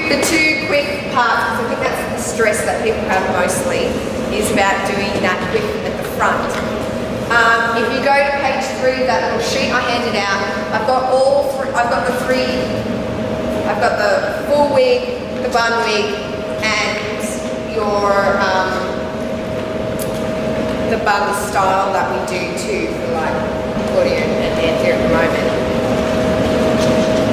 the two quiff parts, because I think that's the stress that people have mostly, is about doing that quiff at the front. If you go to page 3, that little sheet I handed out, I've got all three, I've got the full wig, the bun wig, and the bun style that we do too for like Claudia and Nancy at the moment.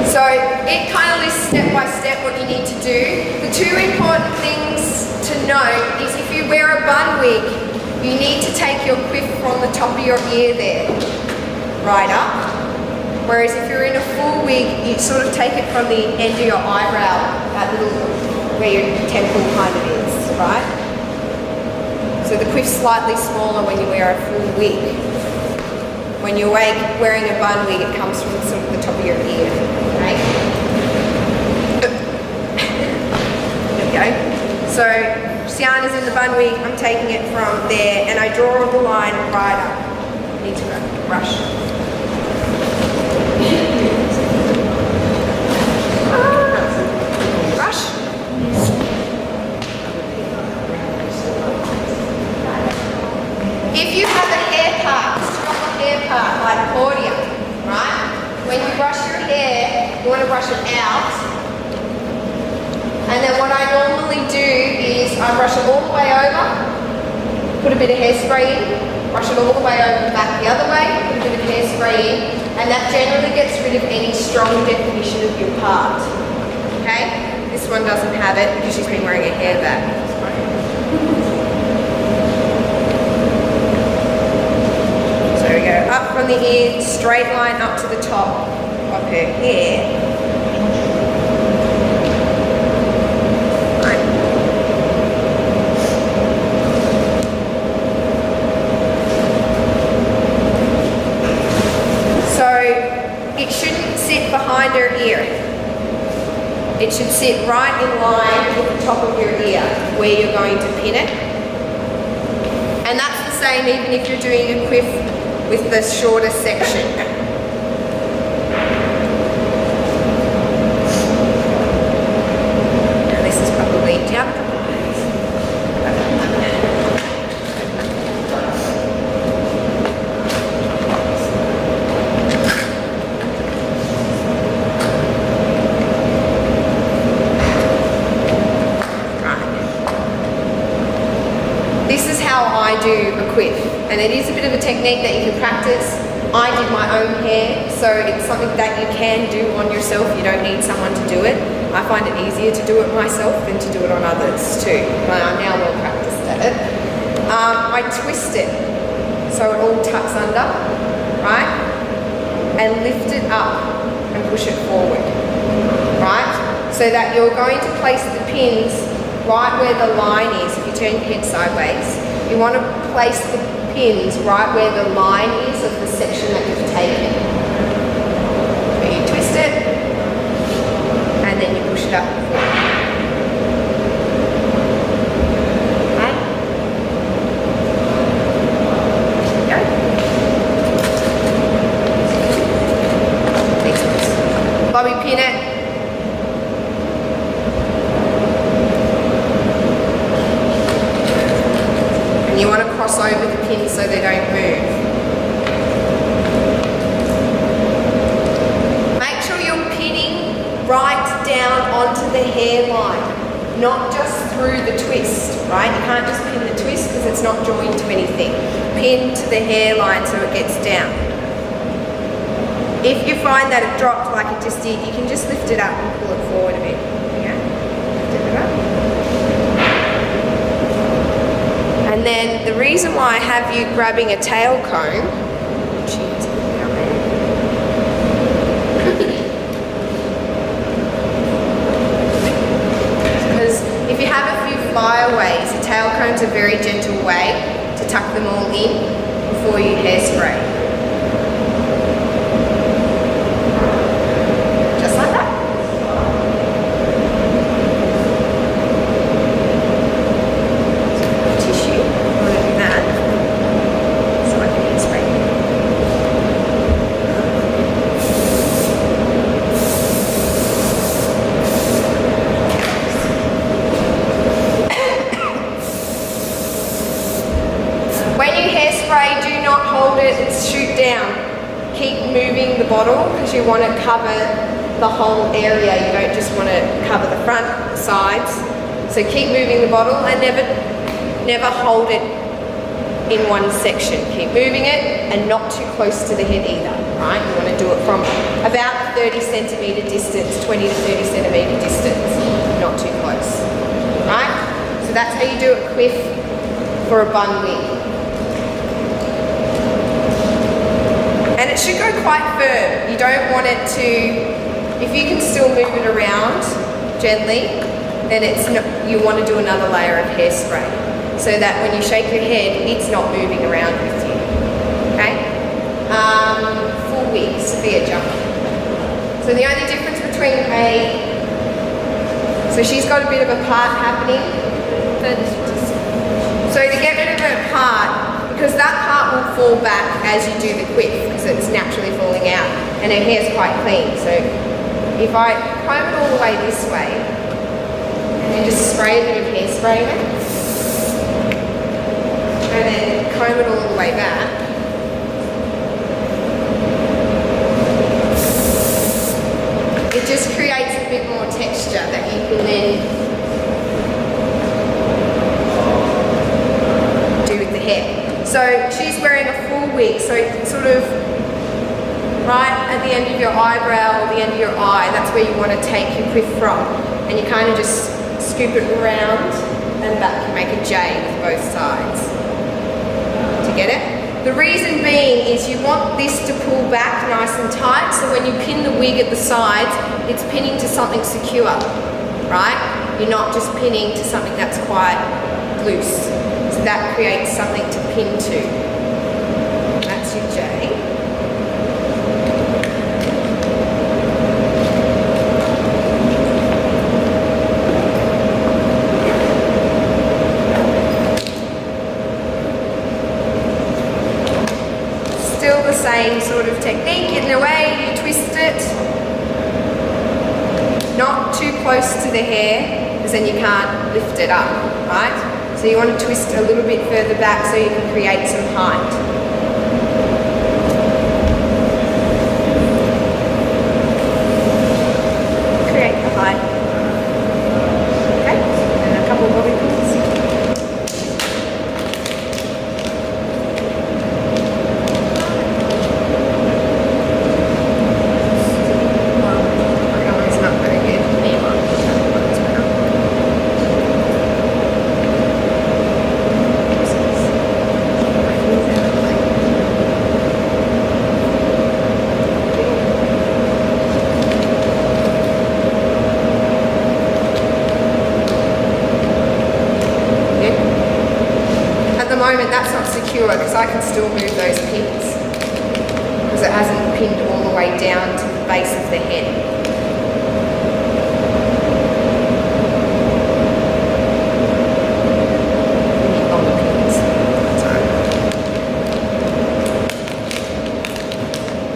So it kind of lists step by step what you need to do. The two important things to note is if you wear a bun wig, you need to take your quiff from the top of your ear there, right up. Whereas if you're in a full wig, you sort of take it from the end of your eyebrow, that little, where your temple kind of is, right? So the quiff's slightly smaller when you wear a full wig. When you're wearing a bun wig, it comes from sort of the top of your ear, right? There we go. So Sienna's in the bun wig, I'm taking it from there, and I draw the line right up. I need to brush. Brush. If you have a hair part, stronger hair part like Claudia, right? When you brush your hair, you want to brush it out. And then what I normally do is I brush it all the way over, put a bit of hairspray in, brush it all the way over, back the other way, put a bit of hairspray in, and that generally gets rid of any strong definition of your part. Okay? This one doesn't have it because she's been wearing a hairband. So we go up from the ear, straight line up to the top of her hair. It shouldn't sit behind her ear. It should sit right in line with the top of your ear where you're going to pin it. And that's the same even if you're doing a quiff with the shorter section. Now this is probably down. I do a quiff, and it is a bit of a technique that you can practice. I did my own hair, so it's something that you can do on yourself. You don't need someone to do it. I find it easier to do it myself than to do it on others too, but I'm now well practiced at it. I twist it so it all tucks under, right? And lift it up and push it forward, right? So that you're going to place the pins right where the line is. If you turn your head sideways, you want to place the pins right where the line is of the section that you've taken. So you twist it, and then you push it up and forward. Okay? There you go. Bobby pin it. And you want to cross over the pins so they don't move. Make sure you're pinning right down onto the hairline, not just through the twist, right? You can't just pin the twist because it's not joined to anything. Pin to the hairline so it gets down. If you find that it dropped like it just did, you can just lift it up and pull it forward a bit. Okay? Lift it up. And then the reason why I have you grabbing a tail comb, because if you have a few flyaways, a tail comb's a very gentle way to tuck them all in before you hairspray. Just like that. you want to cover the whole area. You don't just want to cover the front, the sides. So keep moving the bottle and never hold it in one section. Keep moving it and not too close to the head either, right? You want to do it from about 30 centimetre distance, 20 to 30 centimetre distance, not too close, right? So that's how you do a quiff for a bun wig. And it should go quite firm. You don't want it to, if you can still move it around gently, then you want to do another layer of hairspray so that when you shake your head, it's not moving around with you, okay? Full wig, severe jump. So the only difference between so she's got a bit of a part happening. So to get rid of her part, because that part will fall back as you do the quiff, because it's naturally falling out, and her hair's quite clean. So if I comb it all the way this way, and then just spray a bit of hairspray in it, and then comb it all the way back, it just creates a bit more texture that you can then do with the hair. So she's wearing a full wig, so sort of right at the end of your eyebrow or the end of your eye, that's where you want to take your quiff from. And you kind of just scoop it around and back. You make a J with both sides. Do you get it? The reason being is you want this to pull back nice and tight, so when you pin the wig at the sides, it's pinning to something secure, right? You're not just pinning to something that's quite loose. So that creates something to pin to. That's your J. Still the same sort of technique. In a way, you twist it, not too close to the hair, because then you can't lift it up, right? So you want to twist a little bit further back so you can create some height. Create the height. Okay, and a couple of bobby pins. That's not secure because I can still move those pins because it hasn't pinned all the way down to the base of the head. We need longer pins.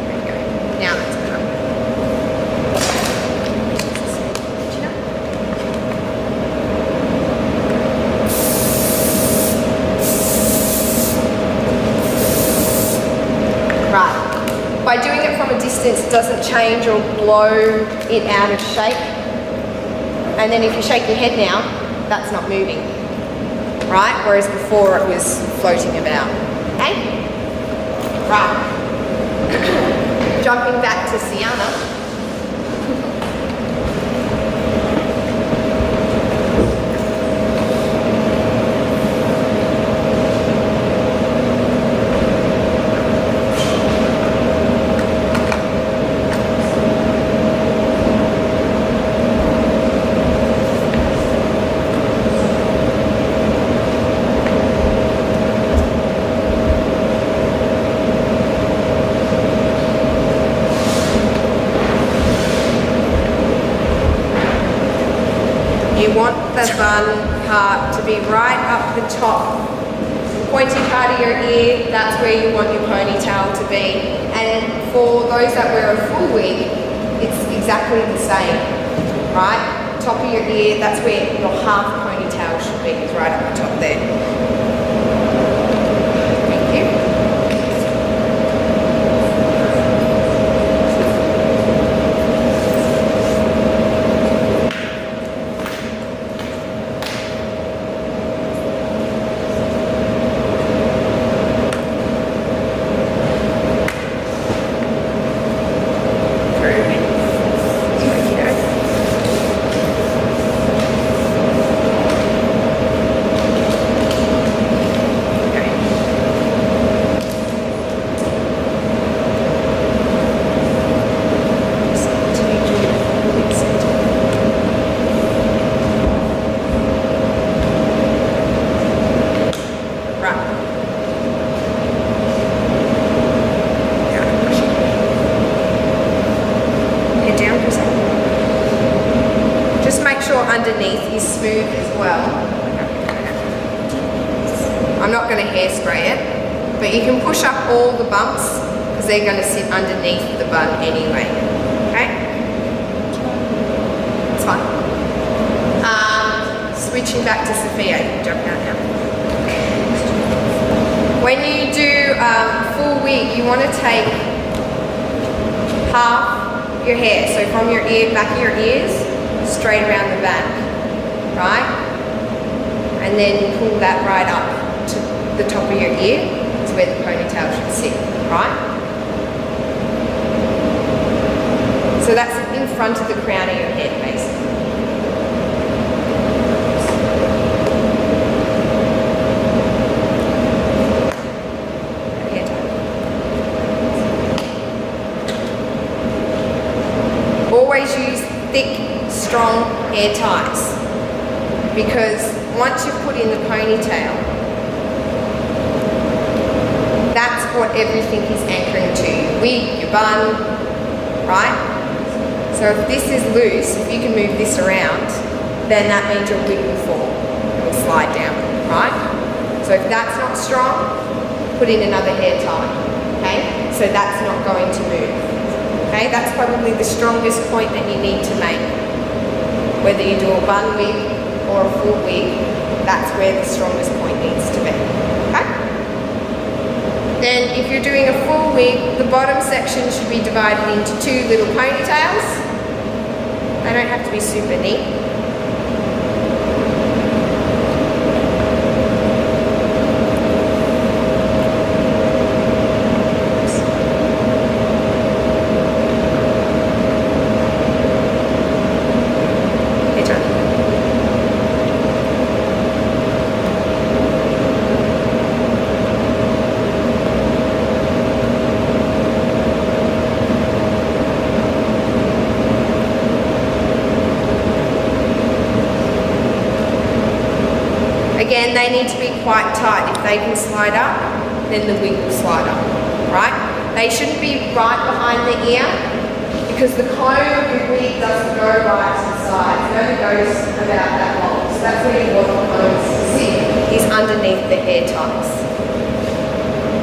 There we go. Now that's better. Right. By doing it from a distance, it doesn't change or blow it out of shape. And then if you shake your head now, that's not moving. Right? Whereas before it was floating about. Okay? Right. Jumping back to Sienna. You want the bun part to be right up the top. The pointy part of your ear, that's where you want your ponytail to be. And for those that wear a full wig, it's exactly the same, right? Top of your ear, that's where your half ponytail should be, is right up the top there. Thank you. underneath is smooth as well. I'm not going to hairspray it, but you can push up all the bumps because they're going to sit underneath the bun anyway. Okay? It's fine. Switching back to Sophia, you can jump out now. When you do full wig, you want to take half your hair, so from your ear, back of your ears, straight around the back, right? And then pull that right up to the top of your ear, to where the ponytail should sit, right? So that's in front of the crown of your head, basically. Always use thick, strong hair ties, because once you've put in the ponytail, that's what everything is anchoring to. Your wig, your bun, right? So if this is loose, if you can move this around, then that means your wig will fall. It will slide down, right? So if that's not strong, put in another hair tie, okay? So that's not going to move. Okay, that's probably the strongest point that you need to make. Whether you do a bun wig or a full wig, that's where the strongest point needs to be. Okay? Then if you're doing a full wig, the bottom section should be divided into two little ponytails. They don't have to be super neat. Again, they need to be quite tight. If they can slide up, then the wig will slide up, right? They shouldn't be right behind the ear, because the comb of your wig doesn't go right to the side. It only goes about that long. So that's where you want the combs to sit, is underneath the hair ties.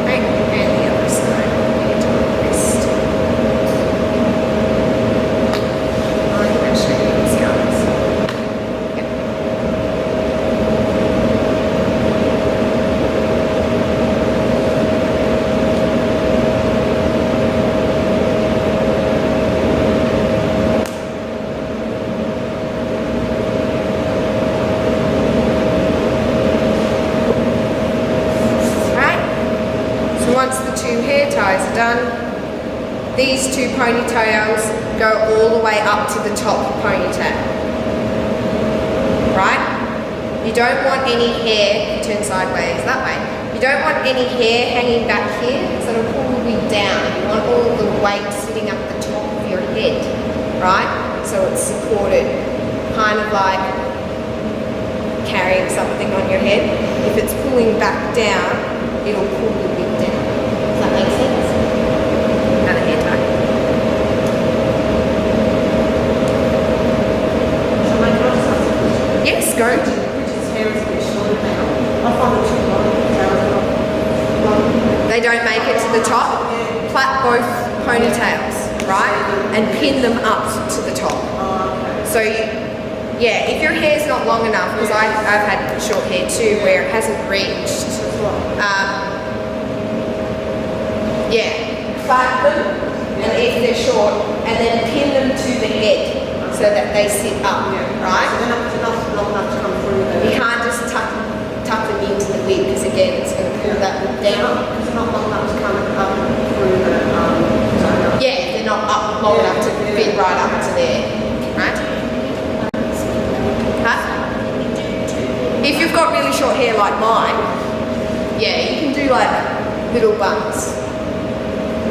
Okay, and the other side, hair tie wrist. I'm going to show you these guys. Once the two hair ties are done, these two ponytails go all the way up to the top ponytail, right? You don't want any hair, turn sideways that way, you don't want any hair hanging back here, so it'll pull the wig down. You want all the weight sitting up the top of your head, right? So it's supported, kind of like carrying something on your head. If it's pulling back down, it'll pull the wig down. Does that make sense? Another hair tie. Shall I go to something? Yes, go. Bridget's hair is a bit shorter now. I find it too long. They don't make it to the top. Plait both ponytails, right? And pin them up to the top. Oh, okay. So, yeah, if your hair's not long enough, because I've had short hair too, where it hasn't reached. Yeah, plait them, and if they're short, and then pin them to the head so that they sit up, right? So they're not long enough to come through the... You can't just tuck them into the wig, because again, it's going to pull that wig down. Because they're not long enough to come up through the donut. Yeah, they're not up long enough to fit right up to there, right? Huh? If you've got really short hair like mine, yeah, you can do like little buns.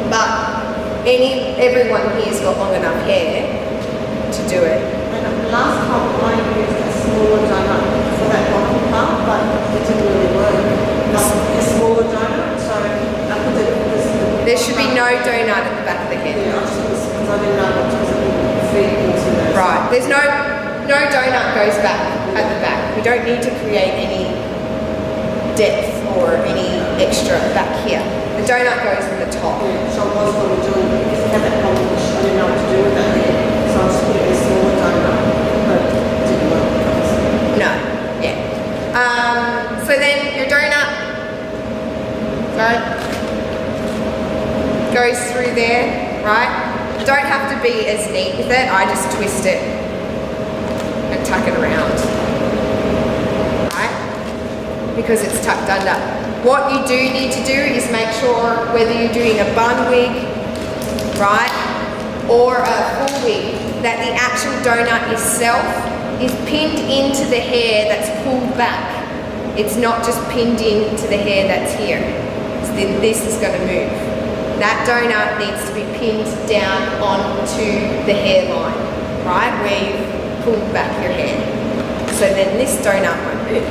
But everyone here's got long enough hair to do it. And last time I used a smaller donut for that bottom part, but it didn't really work. A smaller donut, so I put There should be no donut at the back of the head. Yeah, because I didn't know what to feed into that. Right. There's no donut goes back at the back. We don't need to create any depth or any extra back here. The donut goes in the top. So I was going to do it because I had that problem, which I didn't know what to do with that there. So I was putting a smaller donut, but it didn't work. No, yeah. So then your donut, right, goes through there, right? Don't have to be as neat with it. I just twist it and tuck it around, right? Because it's tucked under. What you do need to do is make sure whether you're doing a bun wig, right, or a full wig, that the actual donut itself is pinned into the hair that's pulled back. It's not just pinned into the hair that's here. So then this is going to move. That donut needs to be pinned down onto the hairline, right, where you've pulled back your hair. So then this donut won't move,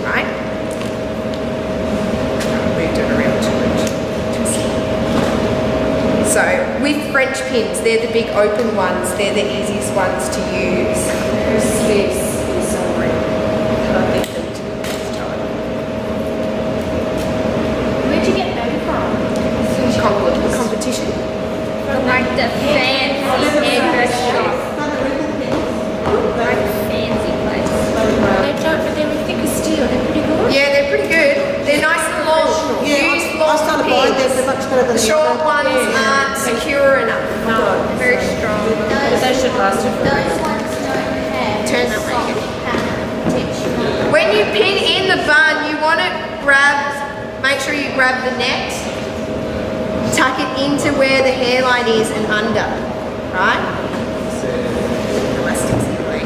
right? I've moved it around too much. So with French pins, they're the big open ones. They're the easiest ones to use. There's this in silvery. I think them to this time. Where'd you get them from? Competition. From like the fancy hairdress shop. Like fancy place. They don't, but they're as thick as steel. They're pretty good. Yeah, they're pretty good. They're nice and long. Yeah, Use I long started buying them. pins. They're much better than The short ones aren't secure enough. No, very strong. But they should last you for a Those while. ones don't have Turn that way. protection. When you pin in the bun, you want to make sure you grab the net, tuck it into where the hairline is and under, right? Elastic's in the way.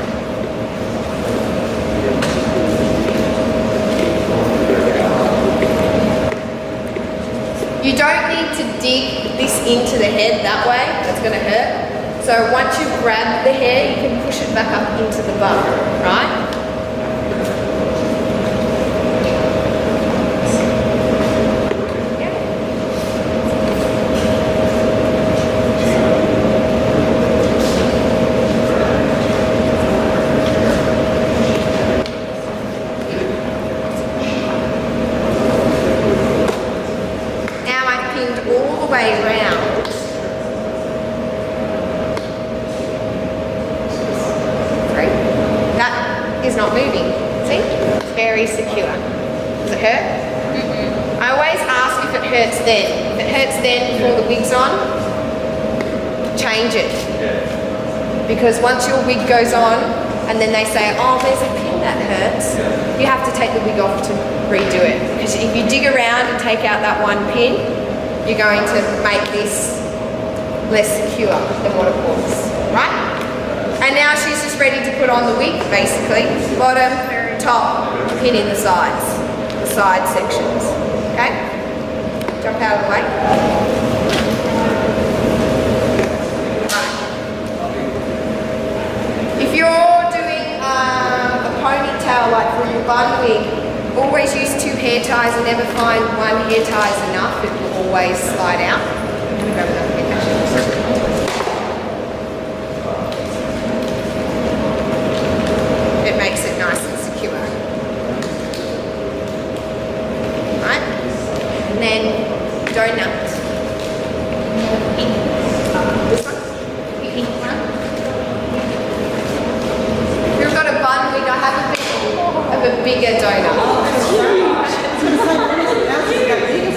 You don't need to dig this into the head that way, that's going to hurt. So once you've grabbed the hair, you can push it back up into the bun, right? Now I've pinned all the way around. Three. That is not moving. See? It's very secure. Does it hurt? I always ask if it hurts then. If it hurts then before the wig's on, change it. Because once your wig goes on and then they say, oh, there's a pin that hurts, you have to take the wig off to redo it. Because if you dig around and take out that one pin, you're going to make this less secure than what it was, right? And now she's just ready to put on the wig, basically. Bottom, top, pin in the sides, the side sections, okay? Jump out of the way. Right. If you're doing a ponytail, like for your bun wig, always use 2 hair ties and never find 1 hair tie is enough. It will always slide out. I'm going to grab another hair tie. It makes it nice and secure. Right? And then donut. This one? Pink one. If you've got a bun wig, I have a bit of a bigger donut.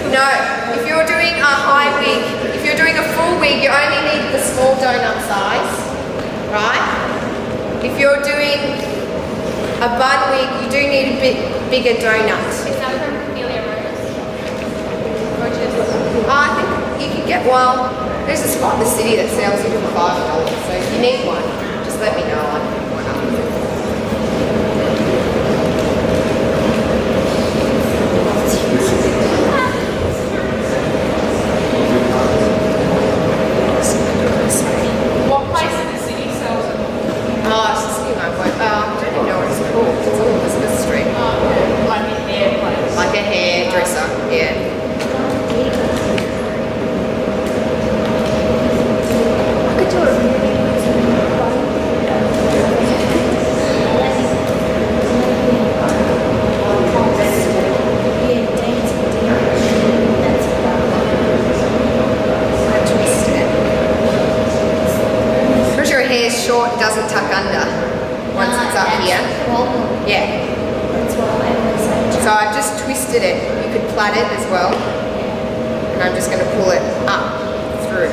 No, if you're doing a high wig, if you're doing a full wig, you only need the small donut size, right? If you're doing a bun wig, you do need a bit bigger donut. Is that from Amelia Rose? Or just... I think you can get, well, there's a spot in the city that sells it for $5, so if you need one, just let me know. I can pick one up. What place in the city sells it? Oh, it's just, I don't even know what it's called. It's on Elizabeth Street. Like a hair place. Like a hairdresser, yeah. I could do a really good hair's short, it doesn't tuck under once it's up here. Yeah. That's what I always say. So I've just twisted it. You could plait it as well. And I'm just going to pull it up through,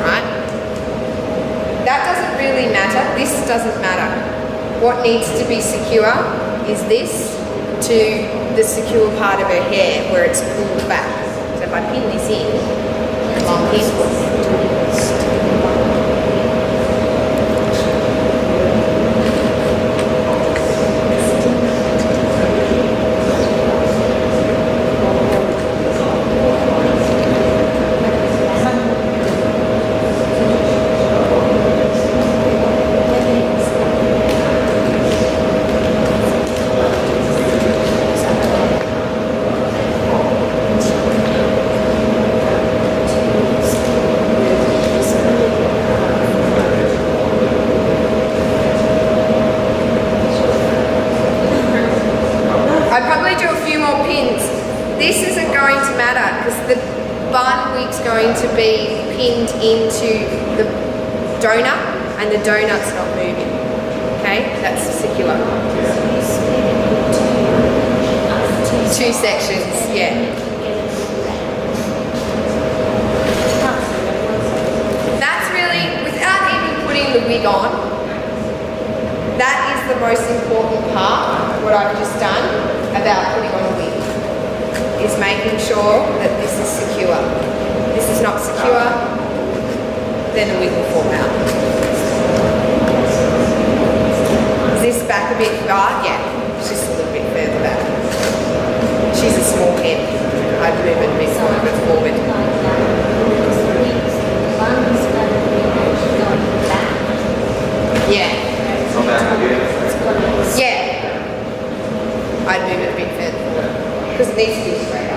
right? That doesn't really matter. This doesn't matter. What needs to be secure is this to the secure part of her hair where it's pulled back. So if I pin this in, long pin. I'd probably do a few more pins. This isn't going to matter because the bun wig's going to be pinned into the donut and the donut's not moving. Okay, that's secure. Two sections, yeah. That's really, without even putting the wig on, that is the most important part, what I've just done about putting on a wig, is making sure that this is secure. If this is not secure, then the wig will fall out. Is this back a bit far? Yeah, it's just a little bit further back. She's a small head. I'd move it a bit forward. Yeah. Yeah. I'd move it a bit further because it needs to be straight.